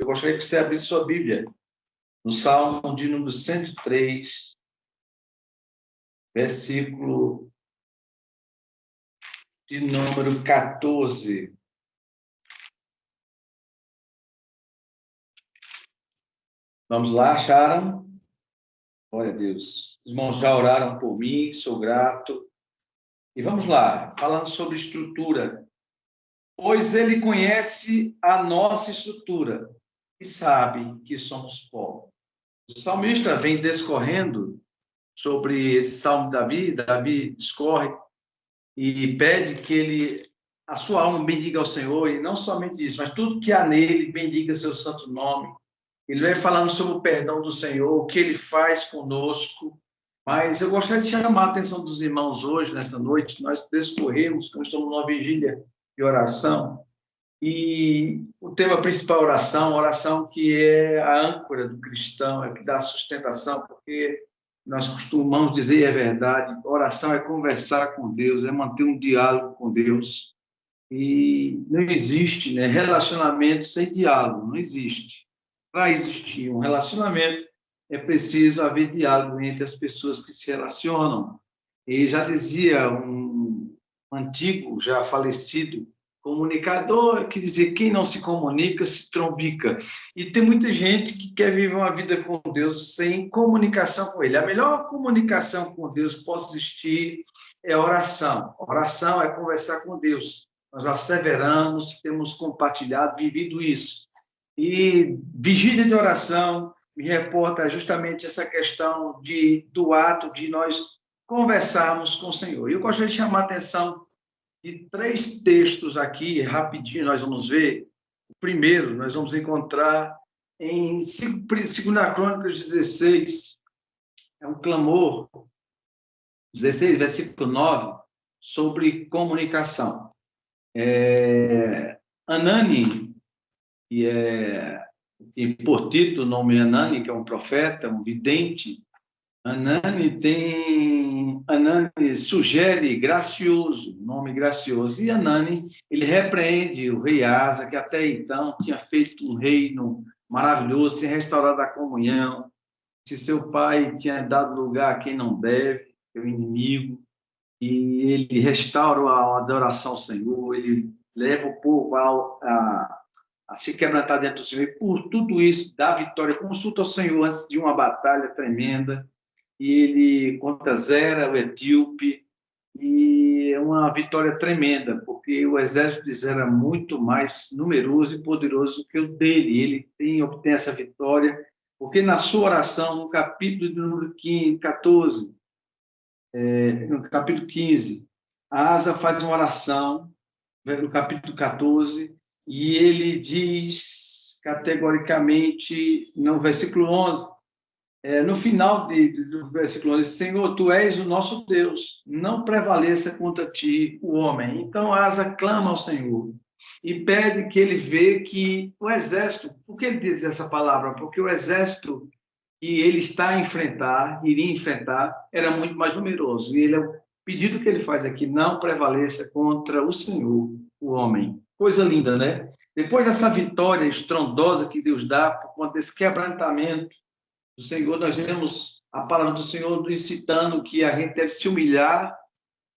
gostaria que você abrisse sua Bíblia no Salmo de número 103, versículo de número 14. Vamos lá, acharam? Glória a Deus. Os irmãos já oraram por mim, sou grato. E vamos lá, falando sobre estrutura. Pois ele conhece a nossa estrutura e sabe que somos pó. O salmista vem discorrendo sobre esse salmo de Davi. Davi discorre e pede que a sua alma bendiga ao Senhor, e não somente isso, mas tudo que há nele bendiga seu santo nome. Ele vai falando sobre o perdão do Senhor, o que ele faz conosco. Mas eu gostaria de chamar a atenção dos irmãos hoje, nessa noite. Nós discorremos, como estamos numa vigília de oração, e o tema principal é oração que é a âncora do cristão, é que dá sustentação, porque nós costumamos dizer, e é verdade, oração é conversar com Deus, é manter um diálogo com Deus. E não existe, né, relacionamento sem diálogo, não existe. Para existir um relacionamento, é preciso haver diálogo entre as pessoas que se relacionam. E já dizia um antigo, já falecido, comunicador, que dizia: quem não se comunica, se trombica. E tem muita gente que quer viver uma vida com Deus sem comunicação com Ele. A melhor comunicação com Deus que pode existir é a oração. Oração é conversar com Deus. Nós asseveramos, temos compartilhado, vivido isso. E vigília de oração me reporta justamente essa questão do ato de nós conversarmos com o Senhor. Eu gostaria de chamar a atenção de 3 textos aqui, rapidinho, nós vamos ver. O primeiro, nós vamos encontrar em 2 Crônicas 16, é um clamor, 16, versículo 9, sobre comunicação. Anani, e por título, o nome Anani, que é um profeta, um vidente. Anani sugere gracioso, nome gracioso, e Anani, ele repreende o rei Asa, que até então tinha feito um reino maravilhoso, tinha restaurado a comunhão, se seu pai tinha dado lugar a quem não deve, o inimigo, e ele restaura a adoração ao Senhor, ele leva o povo a se quebrantar diante do Senhor, e por tudo isso dá vitória, consulta ao Senhor antes de uma batalha tremenda, e ele contra Zera, o etíope, e é uma vitória tremenda, porque o exército de Zera é muito mais numeroso e poderoso do que o dele. Ele obtém essa vitória, porque na sua oração, no capítulo de número 14, no capítulo 15, Asa faz uma oração, no capítulo 14, e ele diz categoricamente, no versículo 11, no final do versículo 11, Senhor, Tu és o nosso Deus, não prevaleça contra Ti o homem. Então Asa clama ao Senhor e pede que ele vê que o exército, por que ele diz essa palavra? Porque o exército que ele iria enfrentar, era muito mais numeroso. E o pedido que ele faz aqui, não prevaleça contra o Senhor, o homem. Coisa linda, né? Depois dessa vitória estrondosa que Deus dá, por conta desse quebrantamento do Senhor, nós vemos a palavra do Senhor nos citando que a gente deve se humilhar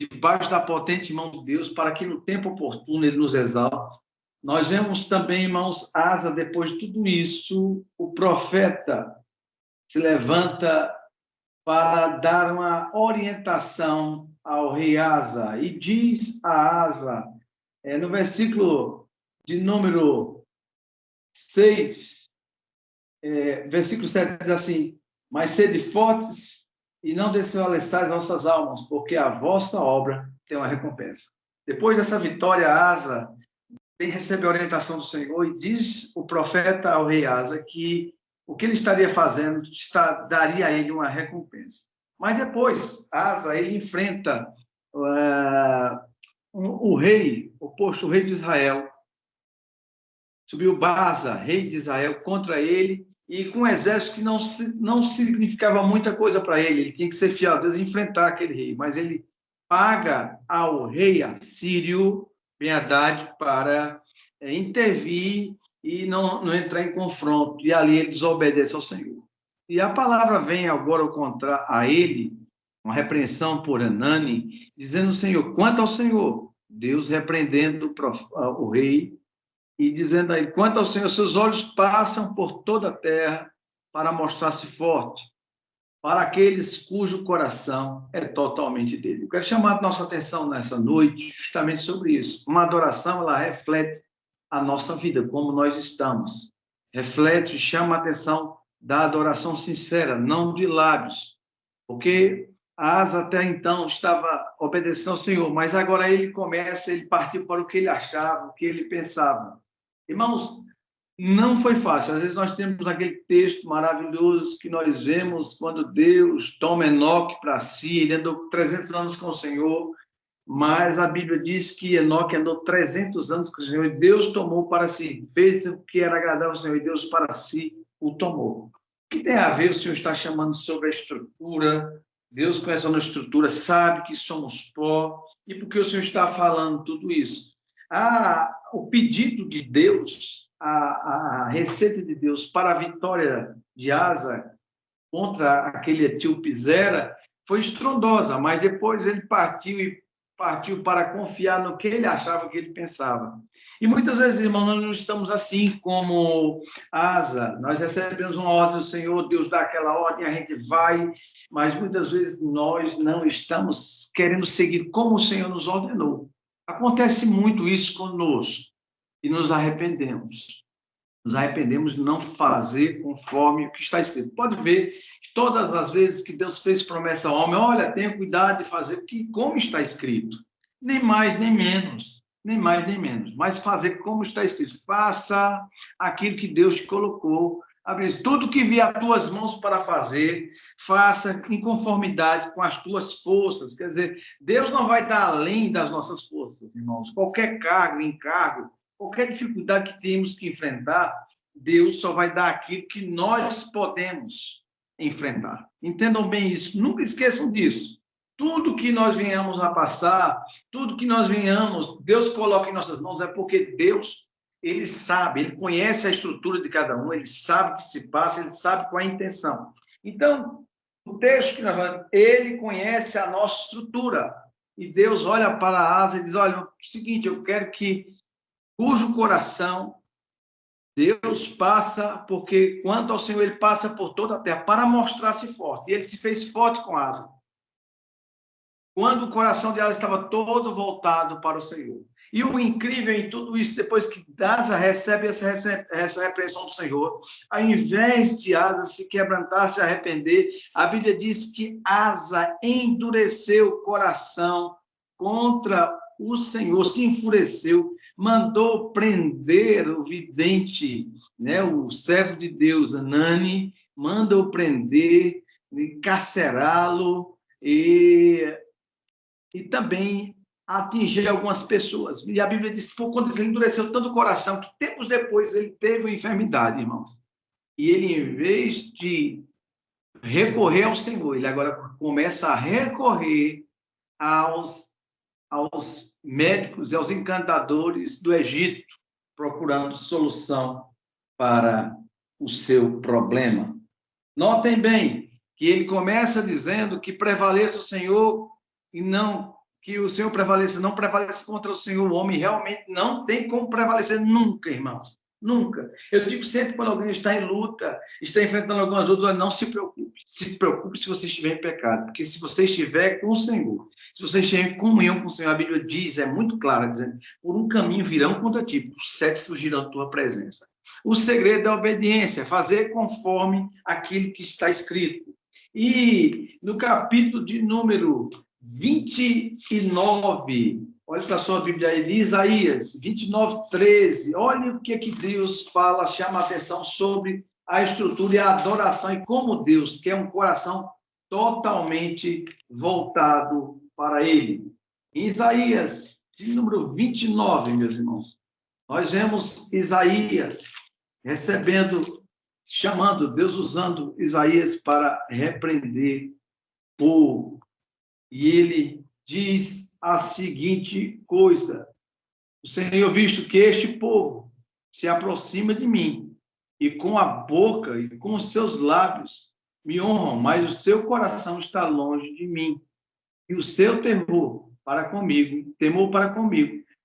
debaixo da potente mão de Deus, para que no tempo oportuno Ele nos exalte. Nós vemos também, irmãos, Asa, depois de tudo isso, o profeta se levanta para dar uma orientação ao rei Asa, e diz a Asa, no versículo de número 6, versículo 7 diz assim: mas sede fortes e não desfaleçais vossas almas, porque a vossa obra tem uma recompensa. Depois dessa vitória, Asa recebe a orientação do Senhor, e diz o profeta ao rei Asa que o que ele estaria fazendo daria a ele uma recompensa. Mas depois, Asa, ele enfrenta o rei, o rei de Israel. Subiu Baasa, rei de Israel, contra ele, e com um exército que não significava muita coisa para ele. Ele tinha que ser fiel a Deus e enfrentar aquele rei. Mas ele paga ao rei assírio Ben-Hadad para intervir e não entrar em confronto, e ali ele desobedece ao Senhor. E a palavra vem agora contra a ele, uma repreensão por Anani, dizendo: Senhor, quanto ao Senhor, Deus repreendendo o rei, e dizendo a ele: quanto ao Senhor, seus olhos passam por toda a terra para mostrar-se forte, para aqueles cujo coração é totalmente dele. Eu quero chamar a nossa atenção nessa noite justamente sobre isso. Uma adoração, ela reflete a nossa vida, como nós estamos. Reflete, chama a atenção da adoração sincera, não de lábios. Porque Asa até então estava obedecendo ao Senhor, mas agora ele partiu para o que ele achava, o que ele pensava. Irmãos, não foi fácil. Às vezes nós temos aquele texto maravilhoso que nós vemos quando Deus toma Enoque para si, ele andou 300 anos com o Senhor, mas a Bíblia diz que Enoque andou 300 anos com o Senhor e Deus tomou para si, fez o que era agradável ao Senhor e Deus para si o tomou. O que tem a ver? O Senhor está chamando sobre a estrutura, Deus conhece a nossa estrutura, sabe que somos pó, e por que o Senhor está falando tudo isso? O pedido de Deus, a receita de Deus para a vitória de Asa contra aquele etíope Zera foi estrondosa, mas depois ele partiu para confiar no que ele achava, que ele pensava. E muitas vezes, irmãos, nós não estamos assim como Asa. Nós recebemos uma ordem do Senhor, Deus dá aquela ordem, a gente vai, mas muitas vezes nós não estamos querendo seguir como o Senhor nos ordenou. Acontece muito isso conosco e nos arrependemos. Nos arrependemos de não fazer conforme o que está escrito. Pode ver que todas as vezes que Deus fez promessa ao homem, olha, tenha cuidado de fazer como está escrito. Nem mais, nem menos. Nem mais, nem menos. Mas fazer como está escrito. Faça aquilo que Deus te colocou. Tudo que vier às tuas mãos para fazer, faça em conformidade com as tuas forças. Quer dizer, Deus não vai dar além das nossas forças, irmãos. Qualquer cargo, encargo, qualquer dificuldade que temos que enfrentar, Deus só vai dar aquilo que nós podemos enfrentar. Entendam bem isso, nunca esqueçam disso. Tudo que nós venhamos a passar, tudo que nós venhamos, Deus coloca em nossas mãos, é porque Deus, ele sabe, ele conhece a estrutura de cada um, ele sabe o que se passa, ele sabe qual é a intenção. Então, o texto que nós falamos, ele conhece a nossa estrutura. E Deus olha para a Asa e diz: olha, é o seguinte, eu quero que cujo coração Deus passa, porque quanto ao Senhor, ele passa por toda a terra para mostrar-se forte. E ele se fez forte com Asa. Quando o coração de Asa estava todo voltado para o Senhor. E o incrível em tudo isso, depois que Asa recebe essa repreensão do Senhor, ao invés de Asa se quebrantar, se arrepender, a Bíblia diz que Asa endureceu o coração contra o Senhor, se enfureceu, mandou prender o vidente, né, o servo de Deus, Anani, mandou prender, encarcerá-lo e também atingir algumas pessoas. E a Bíblia diz que foi quando ele endureceu tanto o coração que tempos depois ele teve uma enfermidade, irmãos. E ele, em vez de recorrer ao Senhor, ele agora começa a recorrer aos médicos e aos encantadores do Egito, procurando solução para o seu problema. Notem bem que ele começa dizendo que prevaleça o Senhor e não que o Senhor prevaleça, não prevaleça contra o Senhor. O homem realmente não tem como prevalecer nunca, irmãos. Nunca. Eu digo sempre quando alguém está em luta, está enfrentando algumas lutas, não se preocupe. Se preocupe se você estiver em pecado, porque se você estiver com o Senhor, se você estiver em comunhão com o Senhor, a Bíblia diz, é muito clara, dizendo, por um caminho virão contra ti, por 7 fugirão da tua presença. O segredo é a obediência, fazer conforme aquilo que está escrito. E no capítulo de número 29, olha para a sua Bíblia aí, de Isaías 29, 13. Olha o que é que Deus fala, chama a atenção sobre a estrutura e a adoração e como Deus quer um coração totalmente voltado para Ele. Em Isaías, de número 29, meus irmãos, nós vemos Isaías chamando, Deus usando Isaías para repreender o povo. E ele diz a seguinte coisa: o Senhor, visto que este povo se aproxima de mim, e com a boca e com os seus lábios me honram, mas o seu coração está longe de mim, e o seu temor para comigo,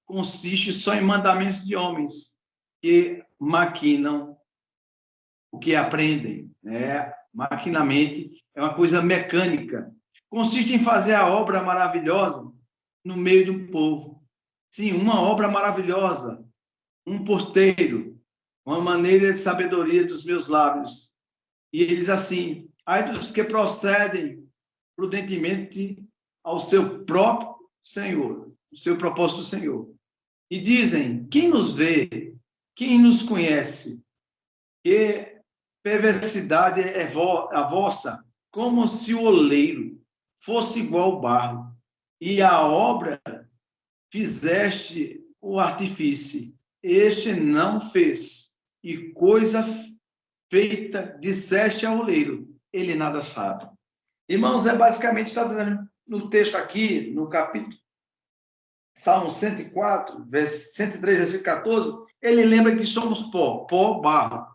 consiste só em mandamentos de homens que maquinam o que aprendem, né? Maquinamente, é uma coisa mecânica. Consiste em fazer a obra maravilhosa no meio de um povo. Sim, uma obra maravilhosa, um porteiro, uma maneira de sabedoria dos meus lábios. E eles assim, ai dos que procedem prudentemente ao seu próprio Senhor, o seu propósito do Senhor. E dizem, quem nos vê, quem nos conhece, que perversidade é a vossa, como se o oleiro fosse igual ao barro, e a obra fizeste o artífice, este não fez, e coisa feita disseste ao oleiro, ele nada sabe. Irmãos, basicamente está dizendo no texto aqui, no capítulo Salmo 104, 103, versículo 14, ele lembra que somos pó, barro.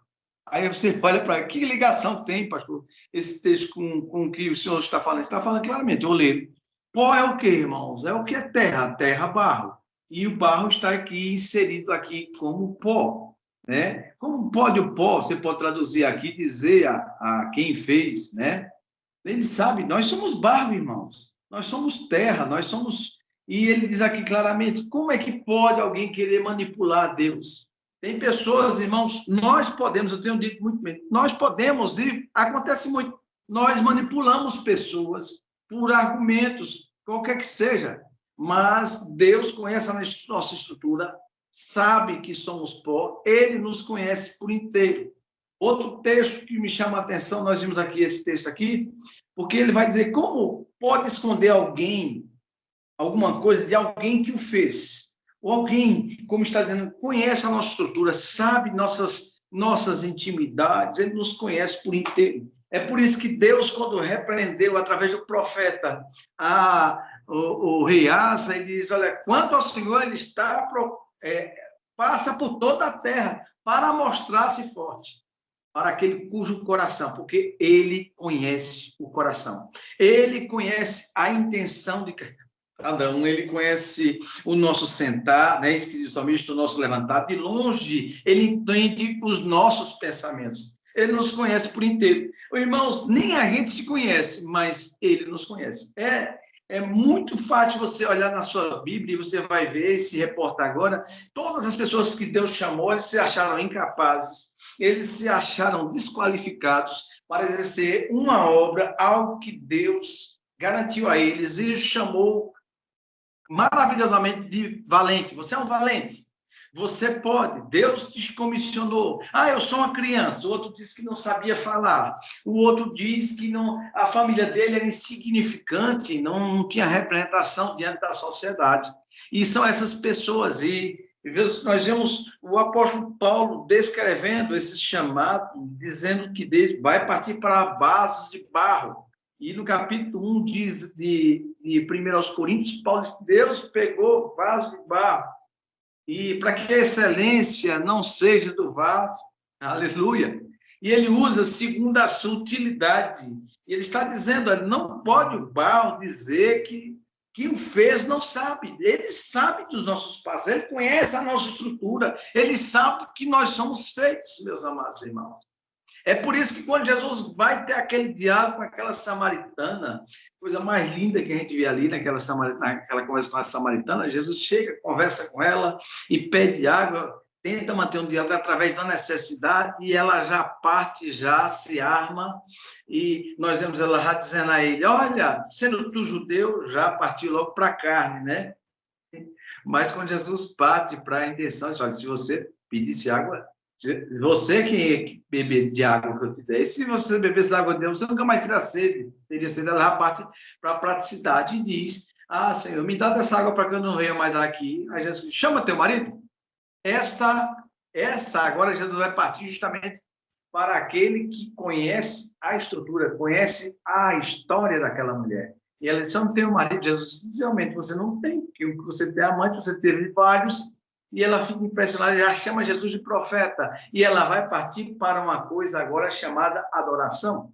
Aí você olha para que ligação tem, pastor, esse texto com o que o senhor está falando? Está falando claramente, oleiro. Pó é o que, irmãos? É o que é terra, barro. E o barro está aqui inserido aqui como pó, né? Como pode o pó, você pode traduzir aqui, dizer a quem fez, né? Ele sabe, nós somos barro, irmãos. Nós somos terra, nós somos... E ele diz aqui claramente, como é que pode alguém querer manipular Deus? Tem pessoas, irmãos, nós podemos, eu tenho dito muito bem, nós podemos, e acontece muito, nós manipulamos pessoas por argumentos, qualquer que seja, mas Deus conhece a nossa estrutura, sabe que somos pó, ele nos conhece por inteiro. Outro texto que me chama a atenção, nós vimos aqui esse texto aqui, porque ele vai dizer como pode esconder alguém, alguma coisa de alguém que o fez. Ou alguém, como está dizendo, conhece a nossa estrutura, sabe nossas intimidades, ele nos conhece por inteiro. É por isso que Deus, quando repreendeu através do profeta o rei Asa, ele diz, olha, quanto ao Senhor, ele passa por toda a terra para mostrar-se forte para aquele cujo coração, porque ele conhece o coração. Ele conhece a intenção de cada um, ele conhece o nosso sentar, né? Isso que diz o salmista, o nosso levantar. De longe, ele entende os nossos pensamentos. Ele nos conhece por inteiro. Irmãos, nem a gente se conhece, mas ele nos conhece. É muito fácil você olhar na sua Bíblia e você vai ver, se reportar agora, todas as pessoas que Deus chamou, eles se acharam incapazes, eles se acharam desqualificados para exercer uma obra, algo que Deus garantiu a eles e chamou maravilhosamente de valente. Você é um valente. Você pode. Deus te comissionou. Ah, eu sou uma criança. O outro disse que não sabia falar. O outro diz que não, a família dele era insignificante, não tinha representação diante da sociedade. E são essas pessoas. E nós vemos o apóstolo Paulo descrevendo esse chamado, dizendo que Deus vai partir para bases de barro. E no capítulo 1 diz de 1 aos Coríntios, Paulo diz, Deus pegou vaso de barro, e para que a excelência não seja do vaso, aleluia. E ele usa segundo a sua utilidade. E ele está dizendo, olha, não pode o barro dizer que o fez não sabe. Ele sabe dos nossos passos, ele conhece a nossa estrutura, ele sabe que nós somos feitos, meus amados irmãos. É por isso que quando Jesus vai ter aquele diálogo com aquela samaritana, coisa mais linda que a gente vê ali naquela conversa com a samaritana, Jesus chega, conversa com ela e pede água, tenta manter um diálogo através da necessidade e ela já parte, já se arma e nós vemos ela já dizendo a ele, olha, sendo tu judeu, já partiu logo para a carne, né? Mas quando Jesus parte para a intenção, olha, se você pedisse água, você que beber de água que eu te dei, se você bebesse da água de Deus, você nunca mais teria sede. Teria sede, ela já parte para a praticidade e diz, Senhor, me dá dessa água para que eu não venha mais aqui. Aí Jesus, chama teu marido. Agora Jesus vai partir justamente para aquele que conhece a estrutura, conhece a história daquela mulher. E ela disse, eu não tenho marido. Jesus disse, realmente, você não tem, porque você tem amante, você teve vários, e ela fica impressionada, já chama Jesus de profeta, e ela vai partir para uma coisa agora chamada adoração.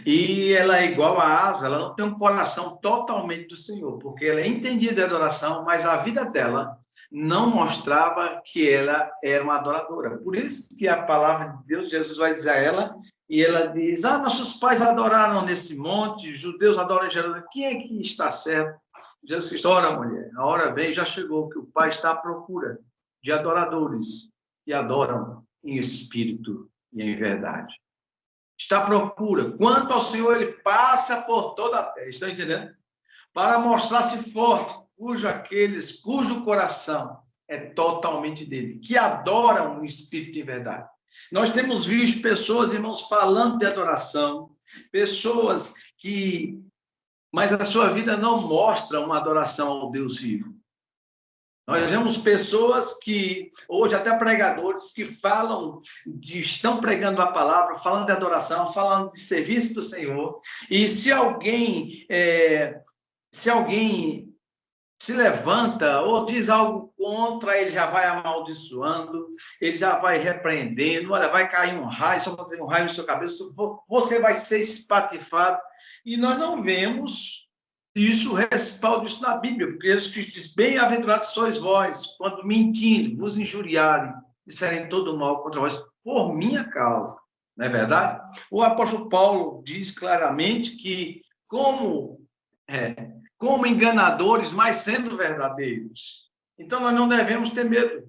E ela é igual a Asa, ela não tem um coração totalmente do Senhor, porque ela entendia de adoração, mas a vida dela não mostrava que ela era uma adoradora. Por isso que a palavra de Deus, Jesus vai dizer a ela, e ela diz, nossos pais adoraram nesse monte, judeus adoram em Jerusalém, quem é que está certo? Jesus Cristo, ora mulher, a hora vem, já chegou, que o Pai está à procura de adoradores que adoram em espírito e em verdade. Está à procura. Quanto ao Senhor, ele passa por toda a terra. Estão entendendo? Para mostrar-se forte, cujo coração é totalmente dele, que adoram o Espírito em verdade. Nós temos visto pessoas, irmãos, falando de adoração, pessoas que, mas a sua vida não mostra uma adoração ao Deus vivo. Nós vemos pessoas que, hoje até pregadores, que estão pregando a palavra, falando de adoração, falando de serviço do Senhor, e se alguém se levanta ou diz algo contra, ele já vai amaldiçoando, ele já vai repreendendo, olha, vai cair um raio, só para dizer um raio no seu cabelo, você vai ser espatifado, e nós não vemos isso, respaldo isso na Bíblia, porque Jesus Cristo diz, bem-aventurados sois vós, quando mentindo, vos injuriarem, disserem todo mal contra vós, por minha causa. Não é verdade? O apóstolo Paulo diz claramente que, como enganadores, mas sendo verdadeiros. Então, nós não devemos ter medo.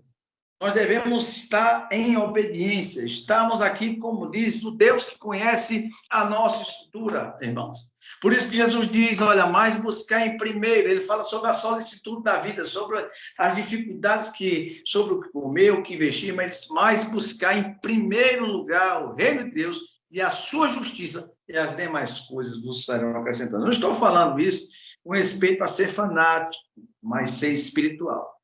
Nós devemos estar em obediência. Estamos aqui, como diz o Deus que conhece a nossa estrutura, irmãos. Por isso que Jesus diz, olha, mais buscar em primeiro. Ele fala sobre a solicitude da vida, sobre as dificuldades sobre o que comer, o que vestir, mas mais buscar em primeiro lugar o reino de Deus e a sua justiça, e as demais coisas vos serão acrescentadas. Não estou falando isso com respeito a ser fanático, mas ser espiritual.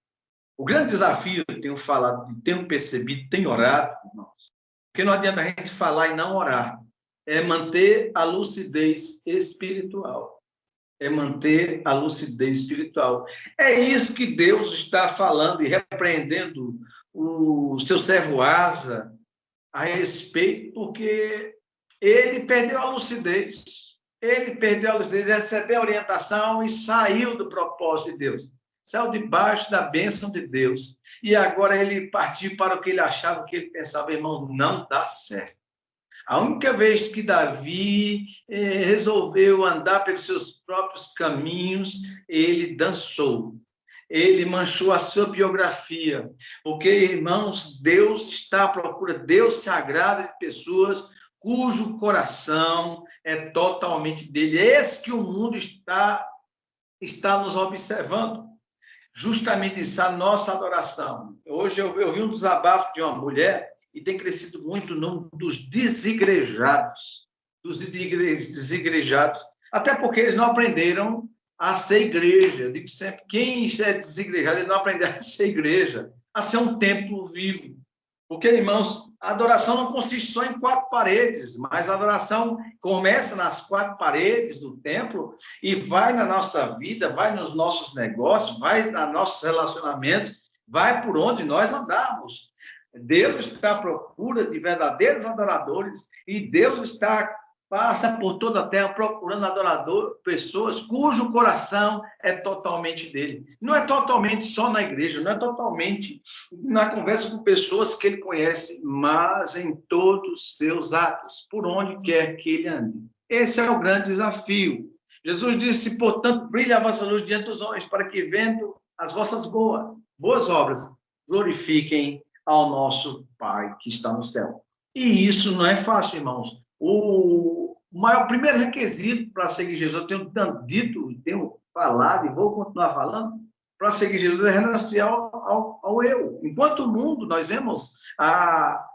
O grande desafio, eu tenho falado, tenho percebido, tenho orado, irmãos, porque não adianta a gente falar e não orar, é manter a lucidez espiritual. É manter a lucidez espiritual. É isso que Deus está falando e repreendendo o seu servo Asa a respeito, porque ele perdeu a lucidez. Ele perdeu a lucidez, recebeu a orientação e saiu do propósito de Deus. Saiu debaixo da bênção de Deus. E agora ele partiu para o que ele achava, o que ele pensava, irmão, não dá certo. A única vez que Davi resolveu andar pelos seus próprios caminhos, ele dançou. Ele manchou a sua biografia. Porque, irmãos, Deus está à procura, Deus se agrada de pessoas cujo coração é totalmente dele. Esse que o mundo está nos observando. Justamente isso, a nossa adoração. Hoje eu vi um desabafo de uma mulher e tem crescido muito o número dos desigrejados. Até porque eles não aprenderam a ser igreja. Eu digo sempre, quem é desigrejado, ele não aprendeu a ser igreja, a ser um templo vivo. Porque, irmãos, a adoração não consiste só em 4 paredes, mas a adoração começa nas 4 paredes do templo e vai na nossa vida, vai nos nossos negócios, vai nos nossos relacionamentos, vai por onde nós andamos. Deus está à procura de verdadeiros adoradores e Deus passa por toda a terra procurando pessoas cujo coração é totalmente dele. Não é totalmente só na igreja, não é totalmente na conversa com pessoas que ele conhece, mas em todos os seus atos, por onde quer que ele ande. Esse é o grande desafio. Jesus disse, portanto, brilha a vossa luz diante dos homens, para que, vendo as vossas boas obras, glorifiquem ao nosso Pai que está no céu. E isso não é fácil, irmãos. O primeiro requisito para seguir Jesus, eu tenho dito, tenho falado e vou continuar falando, para seguir Jesus é renunciar ao eu. Enquanto o mundo, nós vemos a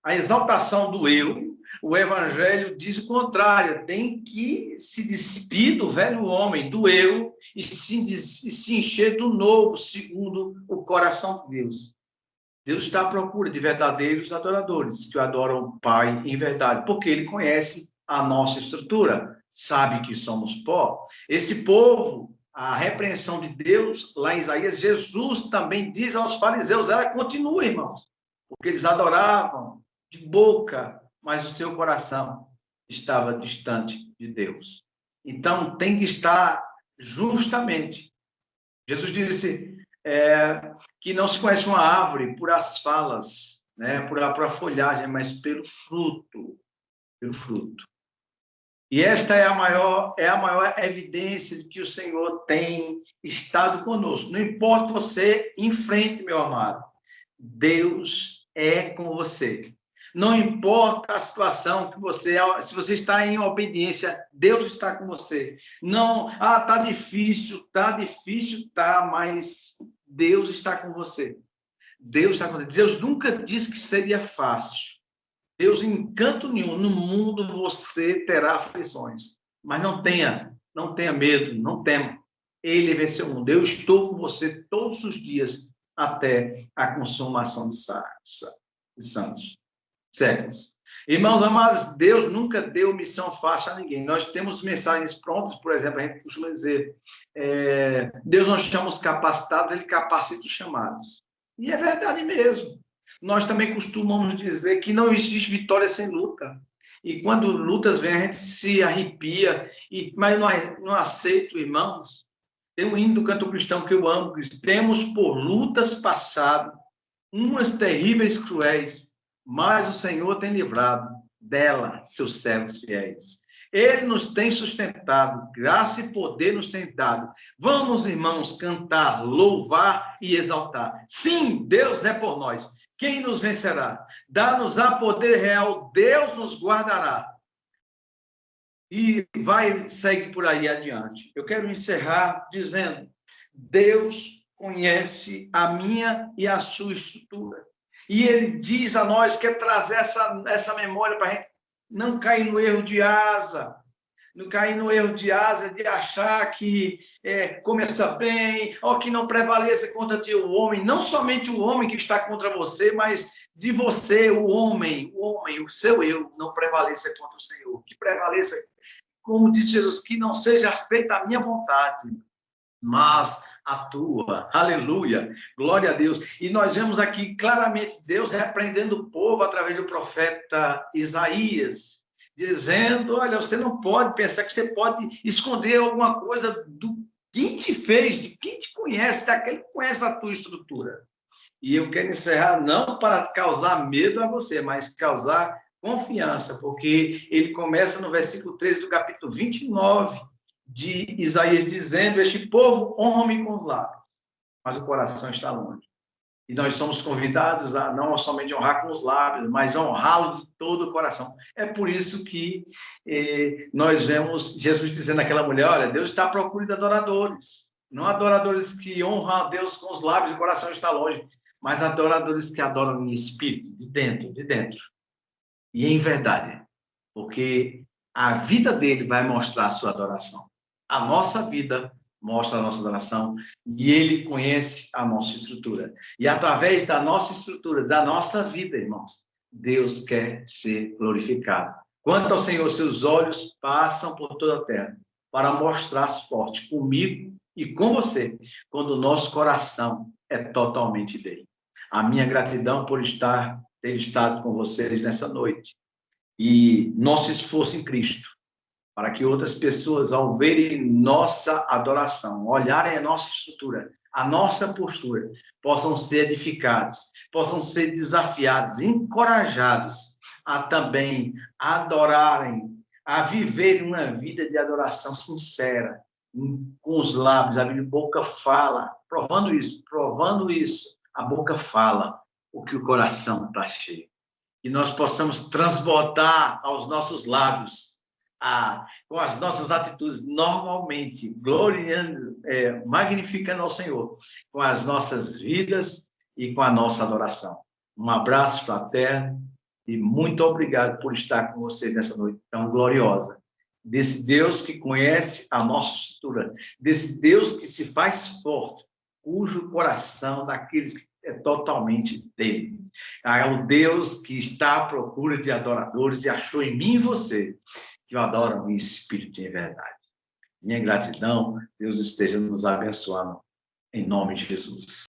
exaltação do eu, o Evangelho diz o contrário, tem que se despir do velho homem, do eu, e se encher do novo, segundo o coração de Deus. Deus está à procura de verdadeiros adoradores, que adoram o Pai em verdade, porque Ele conhece a nossa estrutura, sabe que somos pó. Esse povo a repreensão de Deus, lá em Isaías, Jesus também diz aos fariseus, ela continua, irmãos, porque eles adoravam de boca, mas o seu coração estava distante de Deus. Então, tem que estar justamente. Jesus disse que não se conhece uma árvore por as falas, né, por a folhagem, mas pelo fruto. Pelo fruto. E esta é a maior evidência de que o Senhor tem estado conosco. Não importa você enfrente, meu amado, Deus é com você. Não importa a situação que se você está em obediência, Deus está com você. Não, tá difícil, mas Deus está com você. Deus está com você. Deus nunca disse que seria fácil. Deus, em canto nenhum, no mundo você terá aflições. Mas não tenha medo, não tema. Ele venceu o mundo. Eu estou com você todos os dias até a consumação dos santos. Séculos. Irmãos amados, Deus nunca deu missão fácil a ninguém. Nós temos mensagens prontas, por exemplo, a gente costuma dizer, Deus não chama os capacitados, Ele capacita os chamados. E é verdade mesmo. Nós também costumamos dizer que não existe vitória sem luta. E quando lutas vêm, a gente se arrepia, mas não aceito, irmãos. Tem um hino do canto cristão que eu amo, que diz, temos por lutas passado, umas terríveis cruéis, mas o Senhor tem livrado dela seus servos fiéis. Ele nos tem sustentado, graça e poder nos tem dado. Vamos, irmãos, cantar, louvar e exaltar. Sim, Deus é por nós. Quem nos vencerá? Dá-nos a poder real, Deus nos guardará. E segue por aí adiante. Eu quero encerrar dizendo, Deus conhece a minha e a sua estrutura. E Ele diz a nós, quer trazer essa memória para a gente não cair no erro de asa, de achar que começa bem, ou que não prevaleça contra ti o homem, não somente o homem que está contra você, mas de você, o homem, o seu eu, não prevaleça contra o Senhor, que prevaleça, como disse Jesus, que não seja feita a minha vontade, mas a tua. Aleluia, glória a Deus. E nós vemos aqui claramente Deus repreendendo o povo através do profeta Isaías, dizendo, olha, você não pode pensar que você pode esconder alguma coisa do quem te fez, de quem te conhece, daquele que conhece a tua estrutura. E eu quero encerrar não para causar medo a você, mas causar confiança, porque ele começa no versículo 13 do capítulo 29 de Isaías, dizendo, este povo honra-me com os lábios, mas o coração está longe. E nós somos convidados a não somente honrar com os lábios, mas honrá-lo de todo o coração. É por isso que nós vemos Jesus dizendo àquela mulher, olha, Deus está à procura de adoradores. Não adoradores que honram a Deus com os lábios e o coração está longe, mas adoradores que adoram em espírito, de dentro. E em verdade, porque a vida dele vai mostrar a sua adoração. A nossa vida mostra a nossa adoração e ele conhece a nossa estrutura. E através da nossa estrutura, da nossa vida, irmãos, Deus quer ser glorificado. Quanto ao Senhor, seus olhos passam por toda a terra para mostrar-se forte comigo e com você, quando o nosso coração é totalmente dele. A minha gratidão por ter estado com vocês nessa noite. E nosso esforço em Cristo, para que outras pessoas, ao verem nossa adoração, olharem a nossa estrutura, a nossa postura, possam ser edificados, possam ser desafiados, encorajados a também adorarem, a viverem uma vida de adoração sincera, com os lábios, a boca fala, provando isso, a boca fala o que o coração está cheio. Que nós possamos transbordar aos nossos lábios, com as nossas atitudes, normalmente, gloriando, magnificando ao Senhor, com as nossas vidas e com a nossa adoração. Um abraço fraterno e muito obrigado por estar com você nessa noite tão gloriosa. Desse Deus que conhece a nossa estrutura, desse Deus que se faz forte, cujo coração daqueles que é totalmente dele. É o Deus que está à procura de adoradores e achou em mim e você que o adoram em espírito e em verdade. Minha gratidão, Deus esteja nos abençoando, em nome de Jesus.